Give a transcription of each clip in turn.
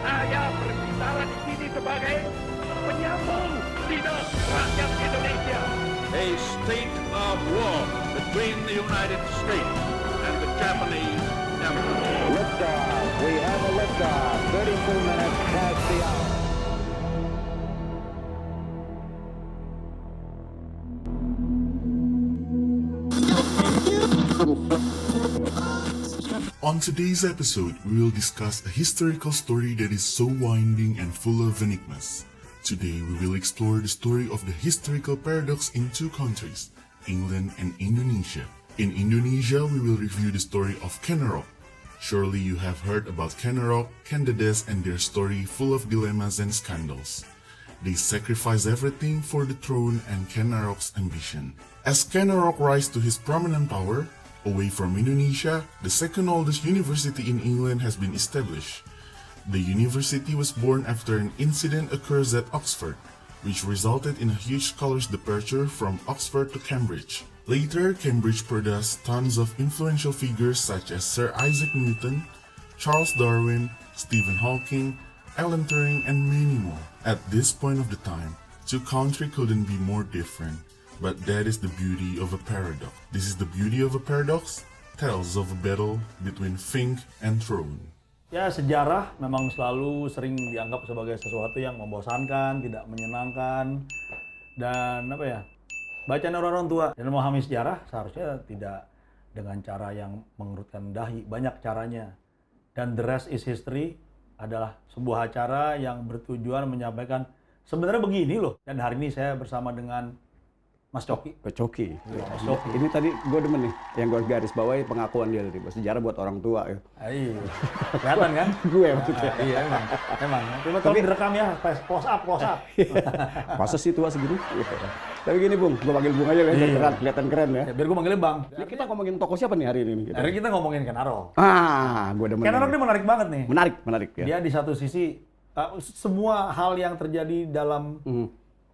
Saya berbicara di sini sebagai penyambung lidah rakyat Indonesia. A state of war between the United States and the Japanese Empire. Liftoff. We have a liftoff. 32 minutes past the hour. On today's episode, we will discuss a historical story that is so winding and full of enigmas. Today, we will explore the story of the historical paradox in two countries, England and Indonesia. In Indonesia, we will review the story of Kenarok. Surely you have heard about Kenarok, Kendedes, and their story full of dilemmas and scandals. They sacrifice everything for the throne and Kenarok's ambition. As Kenarok rise to his prominent power, away from Indonesia, the second oldest university in England has been established. The university was born after an incident occurs at Oxford, which resulted in a huge scholars' departure from Oxford to Cambridge. Later, Cambridge produced tons of influential figures such as Sir Isaac Newton, Charles Darwin, Stephen Hawking, Alan Turing, and many more. At this point of the time, two countries couldn't be more different. But that is the beauty of a paradox. This is the beauty of a paradox, tells of a battle between Think and Throne. Ya, sejarah memang selalu sering dianggap sebagai sesuatu yang membosankan, tidak menyenangkan, dan bacaan orang-orang tua dan memahami sejarah seharusnya tidak dengan cara yang mengerutkan dahi, banyak caranya. Dan The Rest is History adalah sebuah acara yang bertujuan menyampaikan sebenarnya begini loh. Dan hari ini saya bersama dengan Mas Coki. Pak Coki. Mas Coki. Ini tadi gue demen nih, yang gue garis bawahi pengakuan dia tadi. Sejarah buat orang tua. Ya. Iya. Kelihatan kan? Gue maksudnya. Iya emang. Coba kalau direkam ya, close up. Masa sih tua segitu? Tapi gini Bung, gue panggil Bung aja kelihatan keren ya. Biar gue manggilnya Bang. Ini kita ngomongin toko siapa nih hari ini? Hari kita ngomongin Kenarok. Gue demen. Kenarok ini menarik banget nih. Menarik ya. Dia di satu sisi, semua hal yang terjadi dalam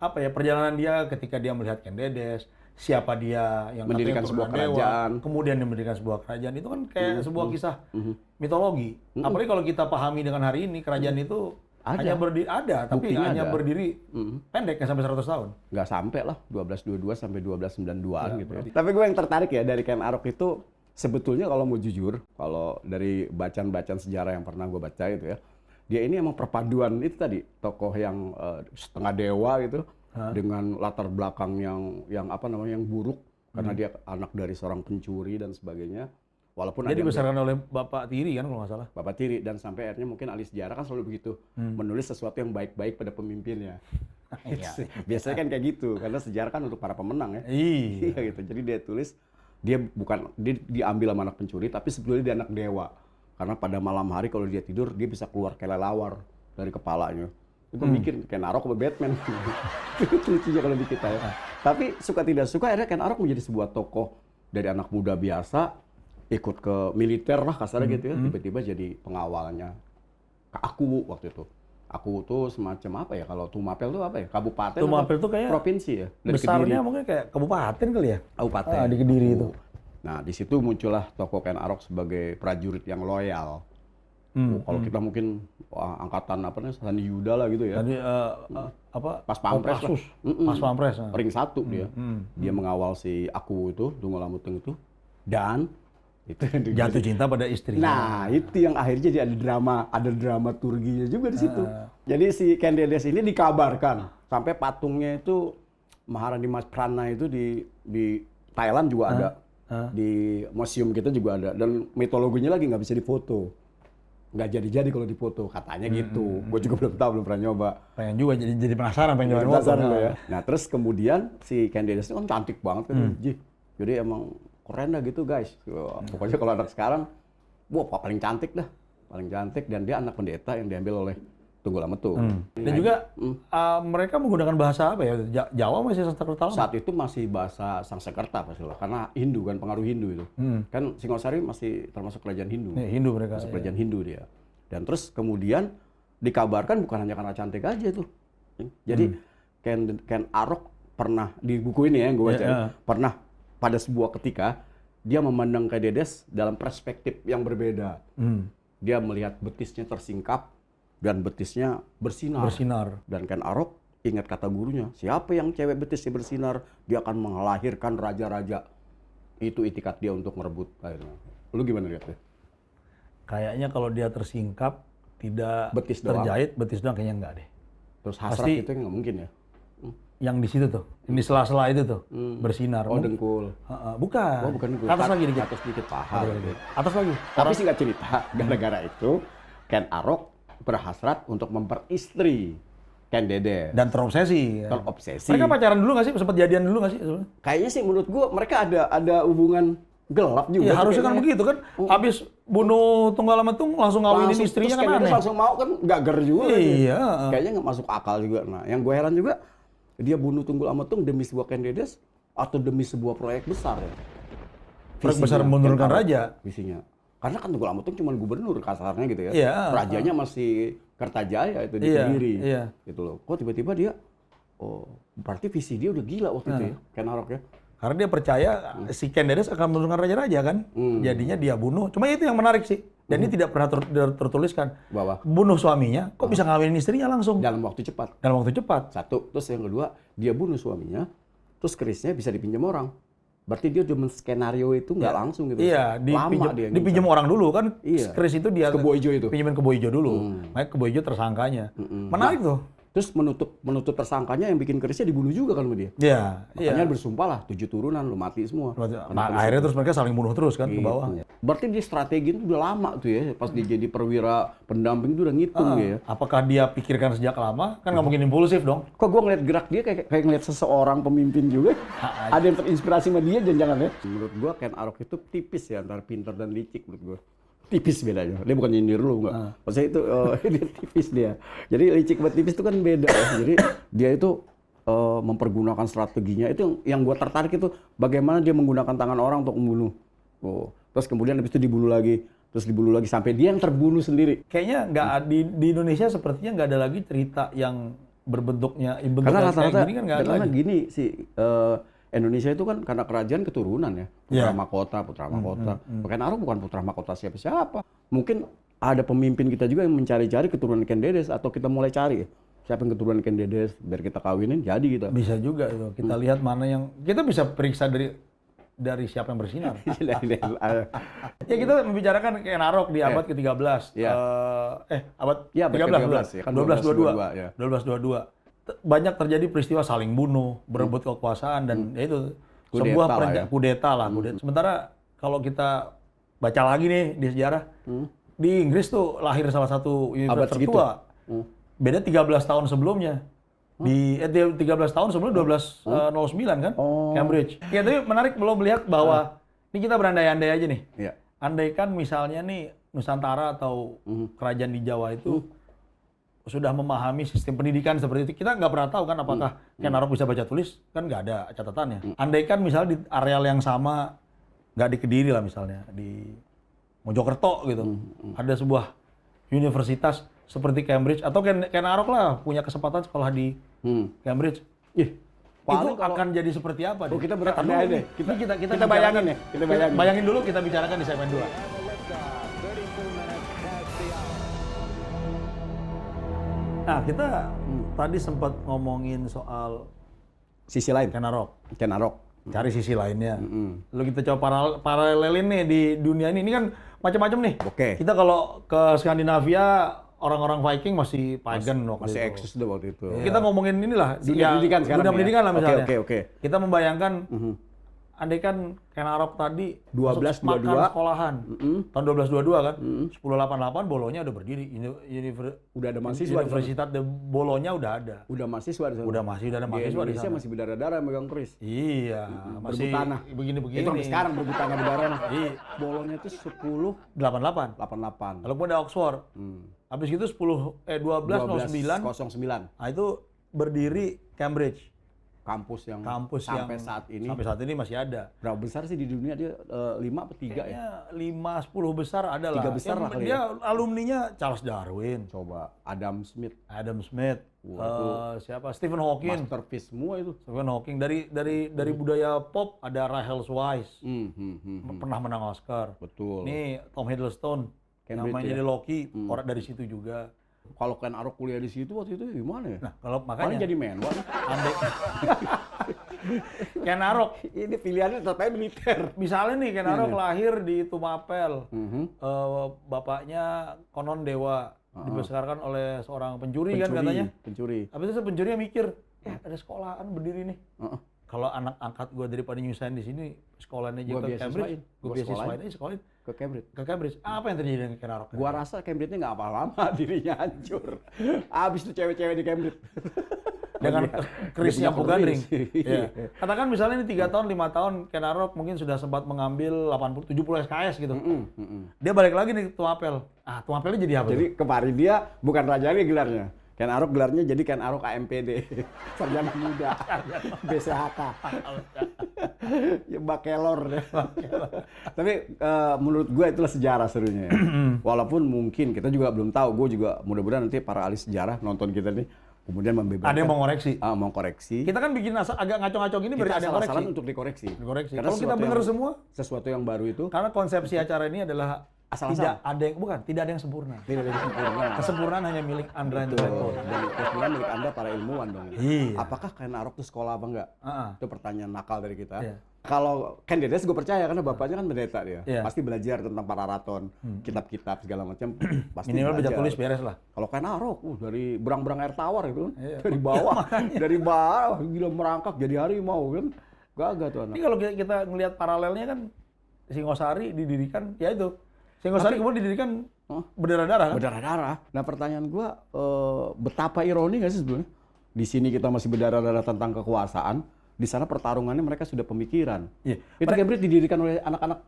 perjalanan dia ketika dia melihat Kendedes, siapa dia yang mendirikan sebuah kerajaan, kemudian dia mendirikan sebuah kerajaan, itu kan kayak sebuah kisah mitologi. Apalagi kalau kita pahami dengan hari ini, kerajaan itu hanya berdiri tapi hanya berdiri pendek, nggak sampai 100 tahun. Nggak sampai lah, 1222 sampai 1292an gitu ya. Tapi gue yang tertarik ya dari Kenarok itu, sebetulnya kalau mau jujur, kalau dari bacaan-bacaan sejarah yang pernah gue baca itu ya, dia ini emang perpaduan itu tadi, tokoh yang setengah dewa gitu, dengan latar belakang yang buruk, karena dia anak dari seorang pencuri dan sebagainya. Walaupun dia dibesarkan oleh Bapak Tiri kan kalau nggak salah. Bapak Tiri, dan sampai akhirnya mungkin ahli sejarah kan selalu begitu, menulis sesuatu yang baik-baik pada pemimpinnya. Biasanya kan kayak gitu, karena sejarah kan untuk para pemenang ya. Iya gitu. Jadi dia tulis, dia diambil sama anak pencuri, tapi sebetulnya dia anak dewa. Karena pada malam hari kalau dia tidur, dia bisa keluar kelelawar dari kepalanya. Itu bikin Kenarok sama Batman. Itu lucunya kalau di kita ya. Tapi suka tidak suka, akhirnya Kenarok menjadi sebuah tokoh dari anak muda biasa, ikut ke militer lah kasarnya gitu ya. Tiba-tiba jadi pengawalnya Aku waktu itu. Aku tuh semacam apa ya, kalau Tumapel tuh apa ya? Kabupaten Tumapel tuh kayak provinsi ya? Dari besarnya Kediri. Mungkin kayak kabupaten kali ya? Kabupaten. Di Kediri itu. Nah, di situ muncullah tokoh Kenarok sebagai prajurit yang loyal. Kalau kita mungkin angkatan Sandi Yuda lah gitu ya. Tadi Pas Pampres lah. Pas Pampres. Ring 1 dia. Dia mengawal si Aku itu, Dungo Lamuteng itu, dan itu jatuh cinta pada istrinya. Nah, itu yang akhirnya jadi ada dramaturginya juga di situ. Jadi si Kendedes ini dikabarkan sampai patungnya itu Maharani Mas Prana itu di Thailand juga ada. Di museum kita juga ada, dan mitologinya lagi nggak bisa difoto, nggak jadi kalau difoto katanya gitu. Gue juga belum tahu, belum pernah nyoba. Pengen juga jadi penasaran, pengen nyoba ya. Nah terus kemudian si Kendedes itu kan cantik banget kan, jadi emang keren dah gitu guys. Pokoknya kalau anak sekarang, paling cantik, dan dia anak pendeta yang diambil oleh Tunggul Ametung. Dan juga mereka menggunakan bahasa apa ya? Jawa masih Sanskerta? Saat itu masih bahasa Sanskerta pasti lah, karena Hindu kan, pengaruh Hindu itu. Kan Singosari masih termasuk kerajaan Hindu. Hindu mereka. Kerajaan Hindu dia. Dan terus kemudian dikabarkan bukan hanya karena cantik aja tuh. Jadi Kenarok pernah di buku ini ya, gue baca, pernah pada sebuah ketika dia memandang Kendedes dalam perspektif yang berbeda. Dia melihat betisnya tersingkap, dan betisnya bersinar. Bersinar. Dan Ken Arok ingat kata gurunya, siapa yang cewek betisnya bersinar, dia akan melahirkan raja-raja. Itu itikat dia untuk merebut akhirnya. Lu gimana lihatnya? Kayaknya kalau dia tersingkap, tidak Betis doang. terjahit, betis doang kayaknya enggak deh. Terus hasrat Pasti- itu nggak mungkin ya? Yang di situ tuh, yang di sela-sela itu tuh, bersinar. Oh dengkul. Bukan. Oh bukan dengkul. Ke atas lagi dikit. Atas dikit paha. Atas lagi. Tapi singkat cerita, gara-gara itu Ken Arok berhasrat untuk memperistri Ken Dedes. Dan terobsesi. Ya. Terobsesi. Mereka pacaran dulu nggak sih? Sempat jadian dulu nggak sih? Sebenarnya? Kayaknya sih menurut gua mereka ada hubungan gelap juga. Iya tuh harusnya kan kayaknya. begitu kan. Habis bunuh Tunggal Ametung langsung ngawinin Langsung, istrinya terus kan Ken Dedes aneh. langsung mau kan nggak ger juga. Iya. Kayaknya nggak masuk akal juga. Nah, yang gue heran juga dia bunuh Tunggul Ametung demi sebuah Ken Dedes atau demi sebuah proyek besar ya. Proyek Visinya, besar menurunkan Ken Arok, raja. Visinya. Karena kan Tunggul Ametung cuma gubernur kasarnya gitu ya. Iya. Rajanya masih Kertajaya itu di Iya, Kediri. iya. Gitu loh. Kok tiba-tiba dia berarti visi dia udah gila waktu itu ya, Ken Arok ya. Karena dia percaya si Ken Dedes akan menurunkan raja-raja kan. Jadinya dia bunuh. Cuma itu yang menarik sih. Dan ini tidak pernah tertuliskan. Bahwa Bunuh suaminya, kok bisa ngawinin istrinya langsung? dalam waktu cepat. Dalam waktu cepat. Satu, terus yang kedua, dia bunuh suaminya, terus kerisnya bisa dipinjam orang. Berarti dia udah men-skenario itu nggak langsung gitu. Iya, Lama dia. dipinjam orang dulu kan. Iya. Keris itu dia Kebo Ijo itu. pinjamin ke Boijo dulu. Makanya ke Boijo tersangkanya. Menarik tuh. Terus menutup tersangkanya yang bikin kerisnya dibunuh juga kan sama dia. Iya, Makanya bersumpah lah, 7 turunan lu mati semua. Nah, akhirnya terus mereka saling bunuh terus kan ke bawah. Gitu. Berarti dia strategi itu udah lama tuh ya, pas dia jadi perwira pendamping itu udah ngitung dia ya. Apakah dia pikirkan sejak lama? Kan nggak mungkin impulsif dong. Kok gue ngeliat gerak dia kayak ngeliat seseorang pemimpin juga. Ada yang terinspirasi sama dia jangan-jangan ya. Menurut gue Ken Arok itu tipis ya antara pintar dan licik menurut gue. Tipis bedanya. Dia bukan nyindir lu enggak. Maksudnya itu dia tipis dia. Jadi licik sama tipis itu kan beda ya. Jadi dia itu mempergunakan strateginya itu yang gue tertarik itu bagaimana dia menggunakan tangan orang untuk membunuh. Terus kemudian habis itu dibunuh lagi, terus dibunuh lagi sampai dia yang terbunuh sendiri. Kayaknya nggak di Indonesia sepertinya nggak ada lagi cerita yang berbentuknya Karena rata-rata gini kan nggak ada karena lagi. gini sih Indonesia itu kan karena kerajaan keturunan ya, putra Iya. mahkota. Ken Arok bukan putra mahkota siapa-siapa. Mungkin ada pemimpin kita juga yang mencari-cari keturunan Ken Dedes atau kita mulai cari ya. Siapa yang keturunan Ken Dedes biar kita kawinin jadi kita. Bisa juga itu. Kita lihat mana yang kita bisa periksa dari siapa yang bersinar. Ya kita membicarakan Ken Arok di abad ke-13. Iya. Abad Iya, abad 13 ke-13 ya, kan 1222. 1222, ya. 1222. Banyak terjadi peristiwa saling bunuh, berebut kekuasaan dan ya itu sebuah Kudeta lah ya. kudeta lah. Sementara kalau kita baca lagi nih di sejarah, di Inggris tuh lahir salah satu Abad universitas segitu. tertua. Beda 13 tahun sebelumnya. Di 13 tahun sebelum 1209 kan, Cambridge. Ya tapi menarik belum melihat bahwa ini kita berandai-andai aja nih. Iya. Andaikan misalnya nih Nusantara atau kerajaan di Jawa itu sudah memahami sistem pendidikan seperti itu, kita nggak pernah tahu kan apakah Ken Arok bisa baca tulis, kan nggak ada catatannya. Andaikan misalnya di areal yang sama, nggak di Kediri lah misalnya, di Mojokerto gitu, ada sebuah universitas seperti Cambridge, atau Ken Arok lah punya kesempatan sekolah di Cambridge. Ih, Itu akan jadi seperti apa? Oh, kita Ntar berandai dulu deh. nih. Ini kita kita bayangin ya. Kita bayangin. Bayangin dulu, kita bicarakan di segmen 2. Have a liftoff. 32 minutes past the hour. Nah, kita tadi sempat ngomongin soal Sisi lain. Ken Arok. Ken Arok. Cari sisi lainnya. Lalu kita coba paralelin nih di dunia ini. Ini kan macam-macam nih. Oke. Kita kalau ke Skandinavia, orang-orang Viking masih pagan waktu Masih itu. eksis deh waktu itu. Kita ngomongin inilah Dunia pendidikan sekarang dunia ya? pendidikan lah misalnya. Oke. Kita membayangkan andaikan Ken Arok tadi 1222. makan sekolahan tahun 1222 kan, 1088 Bolonya udah berdiri. Udah ada mahasiswa di sana. Universitas de Bolonya udah ada. Udah mahasiswa di sana. Udah ada mahasiswa di Indonesia sana. masih berdarah-darah megang keris. Iya, masih Berebut tanah. begini-begini. Itu sampai sekarang berebut tanah berdarah. Iya. Bolonya itu 10 88. 88. Lalu ada Oxford. Habis itu 1209. 09. Nah, itu berdiri Cambridge. Kampus yang Sampai saat ini. Sampai saat ini masih ada. Berapa besar sih di dunia dia? 5 atau 3 ya? Kayaknya 5-10 besar ada lah. 3 besar lah kali dia alumninya Charles Darwin, Coba Adam Smith, Adam Smith, Wah, siapa? Stephen Hawking. masterpiece semua itu. Stephen Hawking dari budaya pop ada Rachel Weisz. Pernah menang Oscar. Betul. Ini Tom Hiddleston yang Cambridge main ya? jadi Loki, orang dari situ juga. Kalau Ken Arok kuliah di situ waktu itu gimana ya? Nah, kalau Paling makanya jadi menwa. andai Ken Arok Ini pilihannya tetap aja militer. misalnya nih Ken Arok lahir di Tumapel, Mhm. bapaknya konon dewa, dibesarkan oleh seorang pencuri kan katanya. Pencuri. Habis itu pencurinya mikir, ada sekolahan berdiri nih. Heeh. Kalau anak angkat gue daripada nyusahin di sini, sekolahannya aja Gua ke Cambridge, beasiswain. gue Gua beasiswain aja sekolahin Ke Cambridge. ke Cambridge. Apa yang terjadi dengan Ken Arok? Gua rasa Cambridge-nya nggak apa lama, dirinya hancur. Abis itu cewek-cewek di Cambridge. Dengan keris Dia punya yang ring. keris. Ya. Katakan misalnya ini 3 tahun, 5 tahun, Ken Arok mungkin sudah sempat mengambil 70 SKS gitu. Dia balik lagi nih ke Tumapel. Tumapelnya jadi apa? Jadi kemarin dia bukan raja lagi gelarnya. Ken Arok gelarnya jadi Ken Arok AMPD. Sarjana muda. BCHK. Ya bakelor deh. Tapi menurut gue itulah sejarah serunya ya. Walaupun mungkin kita juga belum tahu, gue juga mudah-mudahan nanti para ahli sejarah nonton kita nih kemudian membeberkan. Ada yang mau ngoreksi. Mau koreksi. Kita kan bikin agak ngaco-ngaco gini Kita berarti ada yang koreksi. asal-asalan untuk dikoreksi. Dikoreksi. Karena Kalau kita sesuatu benar yang- semua, Sesuatu yang baru itu karena konsepsi acara ini adalah Asal-asalan. tidak ada yang sempurna. tidak ada yang sempurna. Kesempurnaan hanya milik Andra and the Blackboard. Dan kebetulan milik Anda para ilmuwan dong. Iya. Apakah Ken Arok itu sekolah apa enggak? Itu pertanyaan nakal dari kita. Iya. Kalau Ken Dedes gue percaya karena bapaknya kan pendeta dia. Iya. Pasti belajar tentang pararaton, kitab-kitab segala macam. Pasti Minimal bisa belajar. tulis beres lah. Kalau Ken Arok, dari berang-berang air tawar itu kan. Iya. Dari bawah, dari bawah gila merangkak jadi harimau kan. Gagah tuh anak. Ini kalau kita ngelihat paralelnya kan Singosari didirikan ya itu. Singosari kemudian didirikan berdarah-darah kan? Berdarah-darah. Nah pertanyaan gua betapa ironi nggak sih sebenarnya? Di sini kita masih berdarah-darah tentang kekuasaan, di sana pertarungannya mereka sudah pemikiran. Iya. Itu Cambridge didirikan oleh anak-anak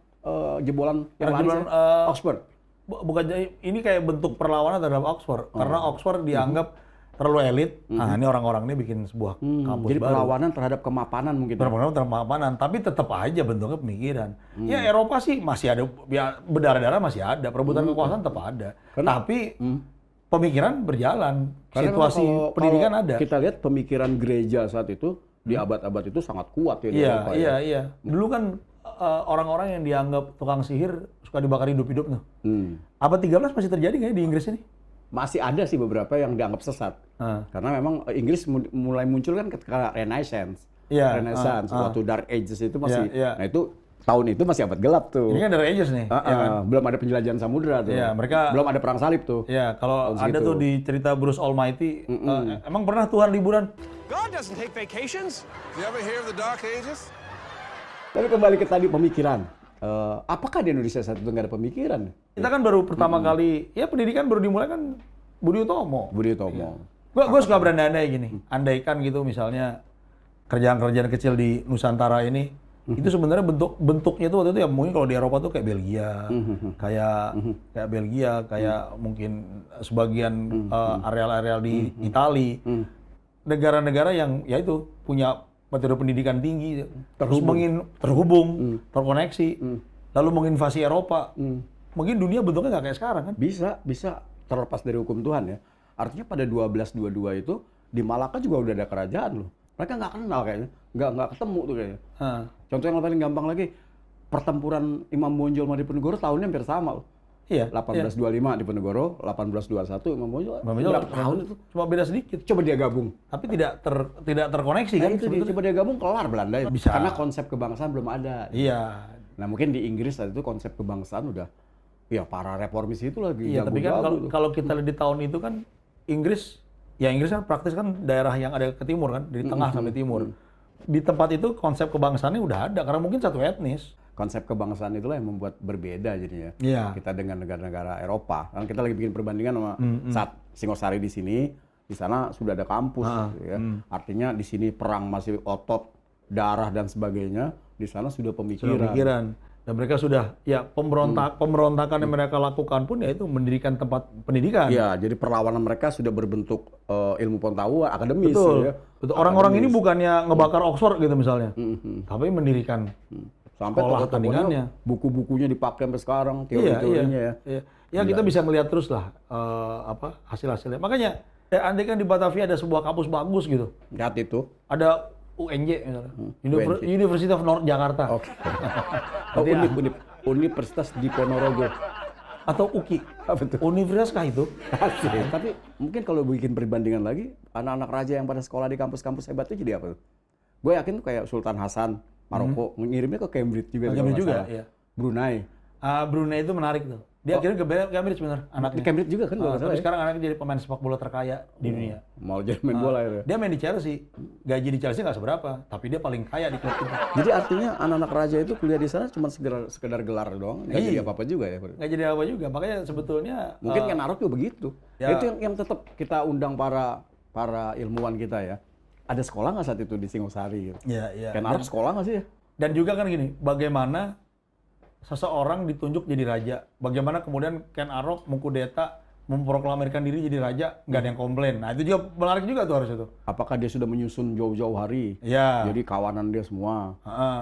jebolan yang lain Jebolan, Oxford. Bukan ini kayak bentuk perlawanan terhadap Oxford karena Oxford dianggap terlalu elit. Nah, ini orang-orang ini bikin sebuah kampus Jadi baru. perlawanan terhadap kemapanan mungkin. Perlawanan terhadap kemapanan, tapi tetap aja bentuknya pemikiran. Ya Eropa sih masih ada, ya berdarah-darah masih ada, perebutan kekuasaan tetap ada. Tapi pemikiran berjalan, Karena situasi kalau pendidikan ada. Kita lihat pemikiran gereja saat itu di abad-abad itu sangat kuat ya di Iya, Eropa. iya, ya. iya. Dulu kan orang-orang yang dianggap tukang sihir suka dibakar hidup-hidup tuh. Abad 13 masih terjadi nggak ya di Inggris ini? Masih ada sih beberapa yang dianggap sesat. Karena memang Inggris mulai muncul kan ketika Renaissance. Iya, Renaissance, waktu Dark Ages itu masih. Iya, iya. Nah itu tahun itu masih abad gelap tuh. Ini kan dari Ages nih, ya kan? Belum ada penjelajahan samudra tuh. Iya, mereka- belum ada perang salib tuh. Ya, kalau Tahun ada segitu. tuh di cerita Bruce Almighty, emang pernah Tuhan liburan? God doesn't take vacations. You ever hear of the Dark Ages? Tapi kembali ke tadi pemikiran. Apakah di Indonesia saat itu nggak ada pemikiran? Kita kan baru pertama kali, ya pendidikan baru dimulai kan Budi Utomo. Budi Utomo. Gue suka berandai-andai gini, andaikan gitu misalnya kerjaan-kerjaan kecil di Nusantara ini, itu sebenarnya bentuknya itu waktu itu ya mungkin kalau di Eropa tuh kayak Belgia, kayak Belgia, kayak mungkin sebagian areal-areal di Itali, negara-negara yang ya itu punya metode pendidikan tinggi, terhubung, terkoneksi, lalu menginvasi Eropa. Mungkin dunia bentuknya nggak kayak sekarang kan? Bisa terlepas dari hukum Tuhan ya. Artinya pada 1222 itu di Malaka juga udah ada kerajaan loh. Mereka nggak kenal kayaknya, nggak ketemu tuh kayaknya. Contoh yang paling gampang lagi, pertempuran Imam Bonjol sama Diponegoro tahunnya hampir sama loh. Iya. 1825 Diponegoro, 1821 Imam Bonjol. Berapa tahun itu? Cuma beda sedikit. Coba dia gabung. Tapi tidak terkoneksi Nah kan? itu dia, coba dia gabung kelar Belanda ya. Bisa. Karena konsep kebangsaan belum ada. Iya. Nah mungkin di Inggris saat itu konsep kebangsaan udah, ya para reformis itu lagi Iya, tapi kan jago-jago tuh. kalau kita lihat di tahun itu kan Inggris kan praktis kan daerah yang ada ke timur kan, dari tengah sampai timur. Di tempat itu konsep kebangsaannya udah ada karena mungkin satu etnis. Konsep kebangsaan itulah yang membuat berbeda jadinya. Iya. Kita dengan negara-negara Eropa. Kan kita lagi bikin perbandingan sama saat Singosari di sini, di sana sudah ada kampus. Gitu ya. Artinya di sini perang masih otot, darah dan sebagainya. Di sana sudah pemikiran. Dan mereka sudah ya pemberontakan yang mereka lakukan pun yaitu mendirikan tempat pendidikan. Iya, jadi perlawanan mereka sudah berbentuk ilmu pengetahuan akademis. Betul. Ya. Betul. Orang-orang ini bukannya ngebakar Oxford gitu misalnya, tapi mendirikan sampai sekolah tokoh-tokohnya, tandingannya. buku-bukunya dipakai sampai sekarang, teori-teorinya ya. Iya. Ya kita bisa melihat terus lah hasil-hasilnya. Makanya andai kan di Batavia ada sebuah kampus bagus gitu, Lihat itu. ada UNJ misalnya, UNJ. University of North Jakarta. Oke. Oh, Universitas Diponorogo. Atau UKI? Betul. Universitas kah itu? Tapi mungkin kalau bikin perbandingan lagi, anak-anak raja yang pada sekolah di kampus-kampus hebat itu jadi apa tuh? Gue yakin tuh kayak Sultan Hasan, Maroko, ngirimnya ke Cambridge juga. Cambridge juga, iya. Brunei. Brunei itu menarik tuh. Dia akhirnya ke Cambridge bener, anaknya. Di Cambridge juga kan? Tapi sekarang anaknya jadi pemain sepak bola terkaya di dunia. Mau jadi main bola ya? Dia main di Chelsea. Gaji di Chelsea nggak seberapa, tapi dia paling kaya di klub itu. Jadi artinya anak-anak raja itu kuliah di sana cuma sekedar gelar doang, nggak jadi apa-apa juga ya? Nggak jadi apa juga, makanya sebetulnya... Mungkin Ken Arok juga begitu. Ya. Itu yang tetap kita undang para ilmuwan kita ya. Ada sekolah nggak saat itu di Singosari? Gitu? Iya. Ken Arok sekolah nggak sih ya? Dan juga kan gini, bagaimana seseorang ditunjuk jadi raja, bagaimana kemudian Ken Arok mengkudeta, memproklamirkan diri jadi raja, nggak ada yang komplain. Nah itu juga menarik juga tuh harusnya tuh. Apakah dia sudah menyusun jauh-jauh hari? Iya. Jadi kawanan dia semua.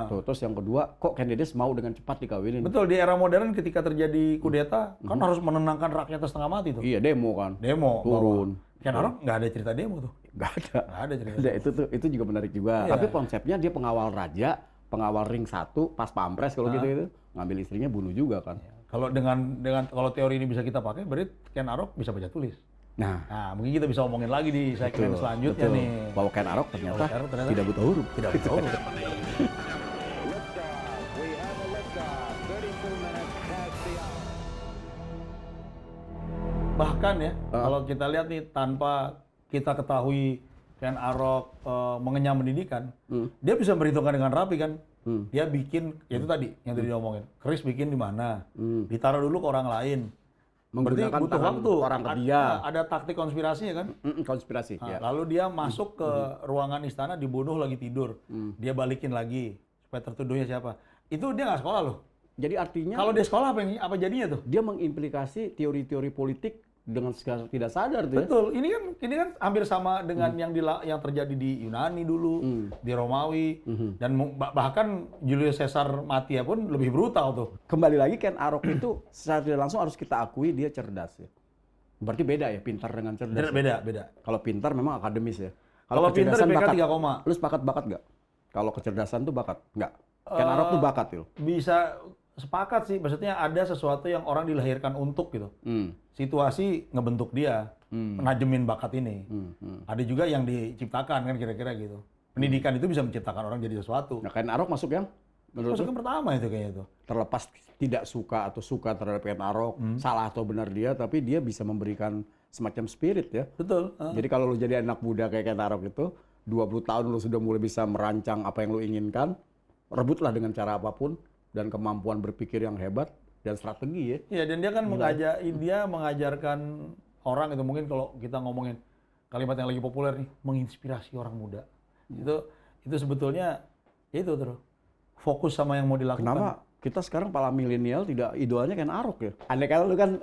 Tuh, terus yang kedua, kok Ken Dedes mau dengan cepat dikawinin? Betul, di era modern ketika terjadi kudeta, kan harus menenangkan rakyat setengah mati tuh. Iya, demo kan. Demo. Turun. Ken Arok nggak ada cerita demo tuh. Nggak ada. Nggak ada cerita. Ada, itu juga menarik juga. Iya. Tapi konsepnya dia pengawal raja, pengawal ring 1, pas pampres kalau gitu itu. Ngambil istrinya bunuh juga kan. Kalau dengan kalau teori ini bisa kita pakai, berarti Ken Arok bisa baca tulis. Nah, Mungkin kita bisa omongin lagi di segmen selanjutnya nih. Bahwa Ken Arok ternyata, ternyata tidak buta huruf. Tidak tahu. Liftoff. We have a liftoff. 32 minutes past the hour. Bahkan ya, kalau kita lihat nih tanpa kita ketahui Ken Arok mengenyam pendidikan, dia bisa memperhitungkan dengan rapi kan. Dia bikin, ya itu tadi yang tadi diomongin, keris bikin di mana, ditaruh dulu ke orang lain. Berarti Menggunakan butuh tangan waktu. orang ketiga. Ada taktik konspirasinya kan. Konspirasi, ya. Lalu dia masuk ke ruangan istana, dibunuh lagi tidur. Dia balikin lagi supaya tertuduhnya siapa. Itu dia nggak sekolah loh. Jadi artinya Kalau dia sekolah apa jadinya tuh? dia mengimplikasi teori-teori politik dengan secara tidak sadar tuh ya. Betul. Ini kan hampir sama dengan yang terjadi di Yunani dulu, di Romawi, dan bahkan Julius Caesar mati pun lebih brutal tuh. Kembali lagi Ken Arok itu secara tidak langsung harus kita akui dia cerdas ya. Berarti beda ya pintar dengan cerdas. Beda. Kalau pintar memang akademis ya. Kalau pintar kecerdasan IPK bakat. 3 koma. Lu sepakat bakat nggak? Kalau kecerdasan tuh bakat? Nggak. Ken Arok tuh bakat tuh. Bisa sepakat sih, maksudnya ada sesuatu yang orang dilahirkan untuk gitu. Situasi ngebentuk dia, najemin bakat ini. Ada juga yang diciptakan kan kira-kira gitu. Pendidikan itu bisa menciptakan orang jadi sesuatu. Nah, Ken Arok masuk yang menurut Masuk yang pertama itu kayaknya itu. terlepas tidak suka atau suka terhadap Ken Arok, salah atau benar dia, tapi dia bisa memberikan semacam spirit ya. Betul. Jadi kalau lu jadi anak muda kayak Ken Arok itu, 20 tahun lu sudah mulai bisa merancang apa yang lu inginkan, rebutlah dengan cara apapun, dan kemampuan berpikir yang hebat, dan strategi ya. Iya, dan dia kan mengajarkan orang itu, mungkin kalau kita ngomongin kalimat yang lagi populer nih, menginspirasi orang muda. Itu sebetulnya itu terus fokus sama yang mau dilakukan. Kenapa kita sekarang para milenial tidak idolanya Ken Arok ya? Andai kata lu kan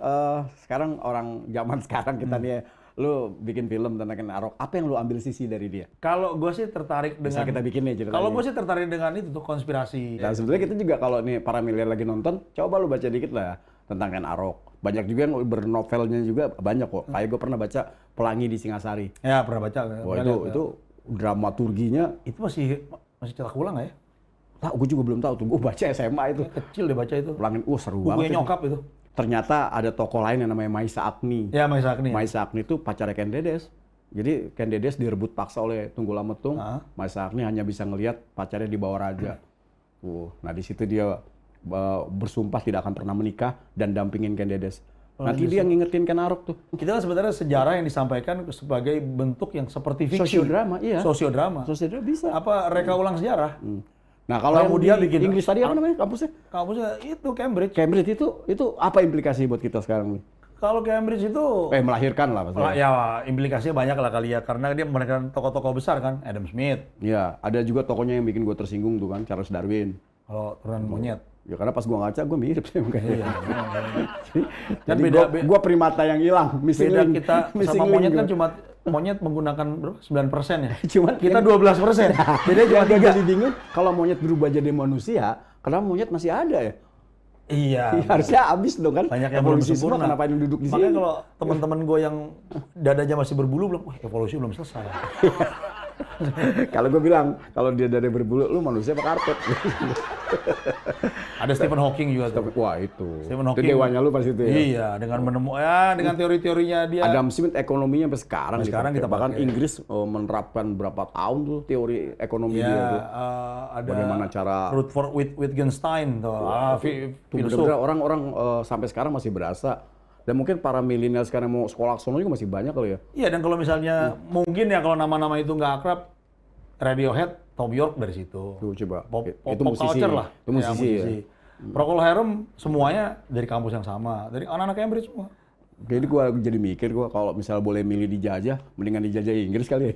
sekarang orang zaman sekarang kita nih, lu bikin film tentang Ken Arok, apa yang lu ambil sisi dari dia? Kalau gue sih tertarik Bisa dengan kita bikin nih ceritanya. Kalau gue sih tertarik dengan itu tuh konspirasi. Nah, sebetulnya kita juga kalau nih para milenial lagi nonton, coba lu baca dikit lah tentang Ken Arok. Banyak juga yang bernovelnya juga banyak kok. Kayak gue pernah baca Pelangi di Singasari. Ya pernah baca. Wah, itu dramaturginya Itu masih cetak ulang nggak ya? gue juga belum tahu tuh. Gue baca SMA itu. Kecil deh baca itu. Pelangi, seru Bukunya banget. nyokap itu. Ternyata ada tokoh lain yang namanya Maisa Agni. Ya Maisa Agni. Maisa Agni itu pacarnya Ken Dedes. Jadi Ken Dedes direbut paksa oleh Tunggul Ametung. Maisa Agni hanya bisa ngelihat pacarnya di bawah raja. Nah di situ dia bersumpah tidak akan pernah menikah dan dampingin Ken Dedes. Nanti dia ngingetin Ken Arok tuh. Kita kan sebenarnya sejarah yang disampaikan sebagai bentuk yang seperti fiksi. Sosiodrama, iya. Sosiodrama. Sosiodrama bisa. Apa reka ulang sejarah. Nah kalau yang dia di bikin Inggris tadi apa namanya kampusnya? Kampusnya itu Cambridge. Cambridge itu apa implikasi buat kita sekarang nih? Kalau Cambridge itu Melahirkan lah pasti. ya implikasinya banyak lah kali ya, karena dia melahirkan tokoh-tokoh besar kan, Adam Smith. Iya, ada juga tokohnya yang bikin gue tersinggung tuh kan, Charles Darwin. Kalau turunan monyet. Ya karena pas gua ngaca gue mirip sih mukanya. Dan Jadi gua primata yang hilang, missing Beda link. kita Missing sama link monyet gua. kan cuma monyet menggunakan berapa? 9% ya. Cuman Kita 12%. Jadi cuma yang 3. jadi bingung kalau monyet berubah jadi manusia, kenapa monyet masih ada ya? Iya. Harusnya habis dong kan. Banyak yang belum Evolusi semua sempurna. kenapa yang duduk di Makanya sini? kalau teman-teman gue yang dadanya masih berbulu bilang, wah evolusi belum selesai. Kalau gue bilang, kalau dia dari berbulu, lu manusia apa karpet? Ada Stephen Hawking juga tuh. Wah itu. Stephen Itu Hawking. dewanya lu pasti itu ya. Iya, dengan dengan teori-teorinya dia. Adam Smith ekonominya sampai sekarang. Sampai sekarang kita bahkan pakai. Inggris menerapkan berapa tahun tuh teori ekonomi dia tuh. Ada Bagaimana cara Rutherford Wittgenstein tuh, tuh filsuf. bener-bener orang-orang sampai sekarang masih berasa. Dan mungkin para milenial sekarang mau sekolah sono juga masih banyak kali ya. Iya, dan kalau misalnya mungkin ya kalau nama-nama itu nggak akrab, Radiohead, Thom Yorke dari situ. Tuh coba. Pop Itu musisi. culture lah. Itu musisi ya. Procol Harum semuanya dari kampus yang sama, dari anak-anak Cambridge semua. Jadi gua jadi mikir kalau misalnya boleh milih dijajah, mendingan dijajah Inggris kali ya.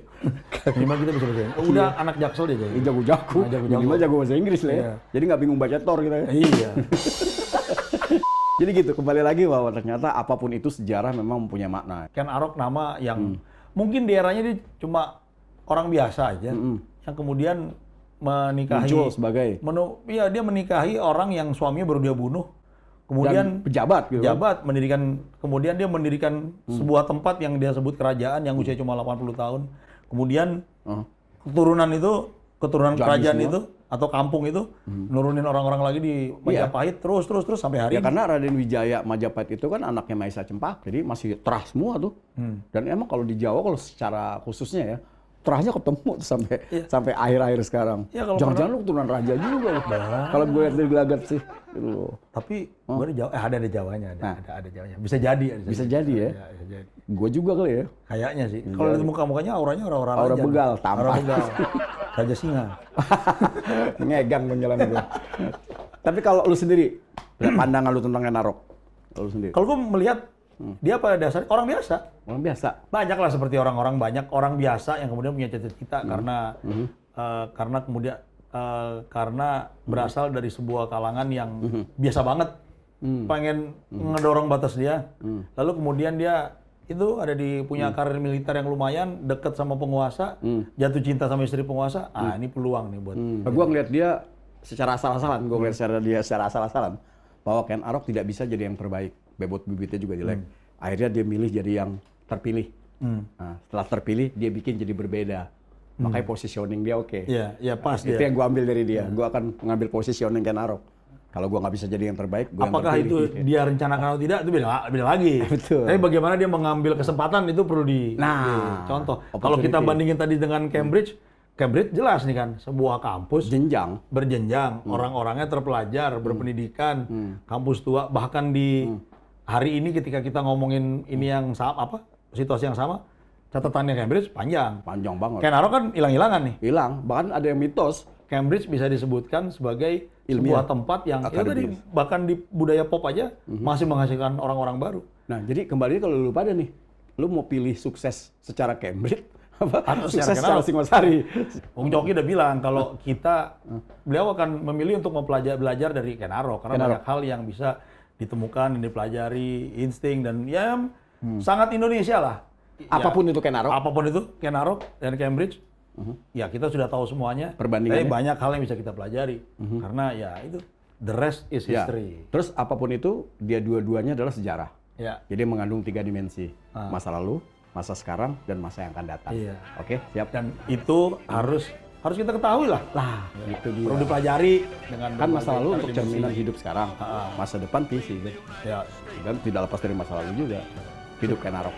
Minimal kita bisa bahasa Inggris. Udah anak Jaksel dia jadi. Ini jago-jago. Minimal jago bahasa Inggris lah ya. Iya. Jadi nggak bingung baca Thor gitu ya. Iya. Jadi gitu, kembali lagi bahwa ternyata apapun itu sejarah memang mempunyai makna. Ken Arok nama yang mungkin di eranya dia cuma orang biasa aja, yang kemudian menikahi. Muncul sebagai. Iya, dia menikahi orang yang suaminya baru dia bunuh. Kemudian Dan pejabat gitu. kemudian dia mendirikan sebuah tempat yang dia sebut kerajaan yang usia cuma 80 tahun. Kemudian keturunan Jadi kerajaan semua. itu atau kampung itu nurunin orang-orang lagi di Majapahit terus sampai hari Ya ini. karena Raden Wijaya Majapahit itu kan anaknya Maesa Cempaka, jadi masih terah semua tuh. Dan emang kalau di Jawa kalau secara khususnya ya, terahnya ketemu tuh sampai akhir-akhir sekarang. Ya, kalau Jangan-jangan lu keturunan raja juga loh. Kalau gue lihat dari gelagat sih. Gitu loh. Tapi gue ada Jawa, ada Jawanya, ada Jawanya. Bisa jadi. Bisa jadi ya. Ya, bisa jadi. Gue juga kali ya. Kayaknya sih. Kalau lihat muka-mukanya auranya orang-orang Aura aja. begal, tampan. Aura begal. Raja Singa. Ngegang menjalan gue. Tapi kalau lu sendiri, pandangan lu tentang Ken Arok, lu sendiri. Kalau gue melihat dia pada dasarnya orang biasa. Orang biasa. Banyak lah seperti banyak orang biasa yang kemudian punya cita-cita karena kemudian karena berasal dari sebuah kalangan yang biasa banget, pengen ngedorong batas dia. Lalu kemudian dia itu ada punya karir militer yang lumayan, deket sama penguasa, jatuh cinta sama istri penguasa. Ini peluang nih buat. Gue ngeliat dia secara asal-asalan, secara asal-asalan bahwa Ken Arok tidak bisa jadi yang terbaik. Bebot bibitnya juga jelek. Akhirnya dia milih jadi yang terpilih. Nah, setelah terpilih dia bikin jadi berbeda. Makanya positioning dia oke. Iya, pas Itu dia. yang gue ambil dari dia. Gue akan mengambil positioning Ken Arok. Kalau gue nggak bisa jadi yang terbaik, gue yang Apakah terpilih. itu dia rencanakan atau tidak, itu beda lagi. Betul. Tapi bagaimana dia mengambil kesempatan itu perlu dicontoh. Kalau kita bandingin tadi dengan Cambridge jelas nih kan, sebuah kampus berjenjang, orang-orangnya terpelajar, berpendidikan, kampus tua, bahkan di hari ini ketika kita ngomongin ini yang sama, situasi yang sama, catatannya Cambridge panjang banget. Ken Arok kan hilang-hilangan nih. Hilang, bahkan ada yang mitos. Cambridge bisa disebutkan sebagai sebuah tempat yang bahkan di budaya pop aja masih menghasilkan orang-orang baru. Nah, jadi kembali kalau lu pada nih, lu mau pilih sukses secara Cambridge Atau sukses secara secara Singosari? Bung Coki udah bilang kalau beliau akan memilih untuk belajar dari Ken Arok karena banyak hal yang bisa ditemukan, dipelajari, insting dan ya sangat Indonesia lah. Apapun itu Ken Arok. Apapun itu Ken Arok dan Cambridge. Ya kita sudah tahu semuanya. Perbandingannya. Tapi banyak hal yang bisa kita pelajari karena ya itu the rest is history. Terus apapun itu dia dua-duanya adalah sejarah. Ya. Jadi mengandung 3 dimensi. Masa lalu, masa sekarang, dan masa yang akan datang. Iya. Oke, siap. Dan itu harus kita ketahui lah. Itu dia. Perlu dipelajari dengan Kan masa lalu berbagai untuk dimensi. cerminan hidup sekarang. Masa depan visi. Ya. Dan tidak lepas dari masa lalu juga. Hidup Ken Arok.